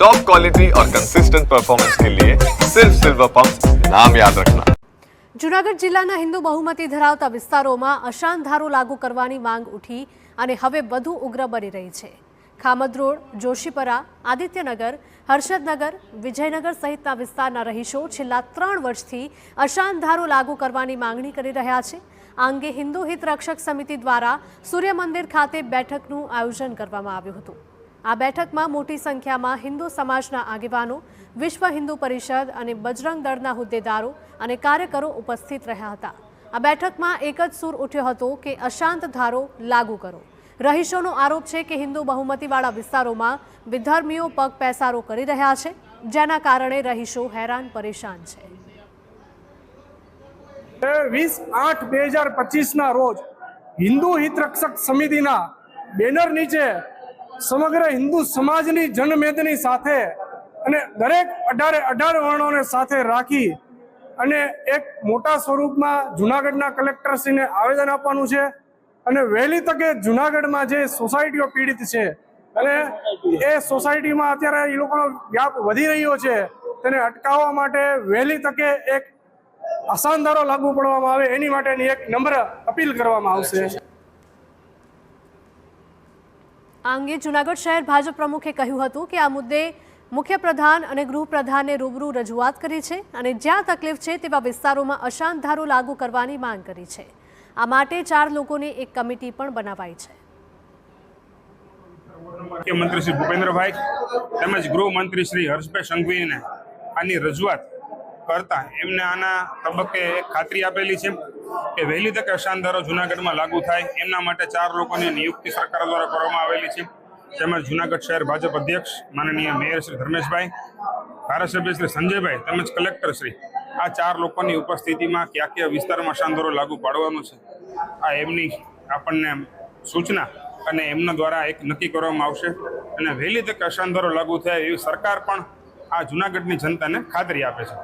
Top quality और consistent performance के लिए सिर्फ सिल्वर पंप नाम याद रखना। જૂનાગઢ જિલ્લાના હિન્દુ બહુમતી ધરાવતા વિસ્તારોમાં અશાંત ધારો લાગુ કરવાની માંગ ઉઠી અને હવે વધુ ઉગ્ર બની રહી છે। ખામદ રોડ, જોશીપરા, આદિત્યનગર, હર્ષદનગર, વિજયનગર સહિતના વિસ્તારના રહીશો છેલ્લા 3 વર્ષથી અશાંત ધારો લાગુ કરવાની માંગણી કરી રહ્યા છે। આ અંગે હિન્દુ હિત રક્ષક સમિતિ દ્વારા સૂર્ય મંદિર ખાતે બેઠકનું આયોજન કરવામાં આવ્યું હતું। આ બેઠકમાં મોટી સંખ્યામાં હિન્દુ સમાજના આગેવાનો, વિશ્વ હિન્દુ પરિષદ અને બજરંગ દળના હોદ્દેદારો અને કાર્યકરો ઉપસ્થિત રહ્યા હતા। આ બેઠકમાં એક જ સૂર ઉઠ્યો હતો કે અશાંત ધારો લાગુ કરો। રહીશોનો આરોપ છે કે હિન્દુ બહુમતીવાળા વિસ્તારોમાં વિધર્મીઓ પગ પેસારો કરી રહ્યા છે, જેના કારણે રહીશો હેરાન પરેશાન છે। 20/8/2025 રોજ હિન્દુ હિત રક્ષક સમિતિના બેનર નીચે સમગ્ર હિન્દુ સમાજની જનમેદની સાથે અને દરેક 18 વર્ણોને સાથે રાખી અને એક મોટા સ્વરૂપમાં જૂનાગઢના કલેક્ટરશ્રીને આવેદન આપવાનું છે અને વહેલી તકે જૂનાગઢમાં જે સોસાયટીઓ પીડિત છે અને એ સોસાયટીમાં અત્યારે એ લોકોનો વ્યાપ વધી રહ્યો છે તેને અટકાવવા માટે વહેલી તકે એક અશાંત ધારો લાગુ પાડવામાં આવે એની માટેની એક નમ્ર અપીલ કરવામાં આવશે। આ અંગે જૂનાગઢ શહેર ભાજપ પ્રમુખે કહ્યું હતું કે આ મુદ્દે મુખ્યપ્રધાન અને ગૃહપ્રધાનને રૂબરૂ રજૂઆત કરી છે અને જ્યાં તકલીફ છે તેવા વિસ્તારોમાં અશાંત ધારો લાગુ કરવાની માંગ કરી છે। આ માટે 4 લોકોની એક કમિટી પણ બનાવાઈ છે। મુખ્યમંત્રી શ્રી ભૂપેન્દ્રભાઈ તેમજ ગૃહમંત્રી શ્રી હર્ષભાઈ સંઘવીને આની રજૂઆત કરતા એમને આના તબક્કે એક ખાતરી આપેલી છે કે વહેલી તકે અશાંત ધારો જૂનાગઢમાં લાગુ થાય એમના માટે 4 લોકોની નિયુક્તિ સરકાર દ્વારા કરવામાં આવેલી છે। તેમજ જૂનાગઢ શહેર ભાજપ અધ્યક્ષ માનનીય મેયર શ્રી ધર્મેશભાઈ, ધારાસભ્ય શ્રી સંજયભાઈ તેમજ કલેક્ટર શ્રી, આ 4 લોકોની ઉપસ્થિતિમાં કયા કયા વિસ્તારમાં અશાંત ધારો લાગુ પાડવાનો છે આ એમની આપણને સૂચના અને એમના દ્વારા એક નક્કી કરવામાં આવશે અને વહેલી તકે અશાંત ધારો લાગુ થાય એવી સરકાર પણ આ જૂનાગઢની જનતાને ખાતરી આપે છે।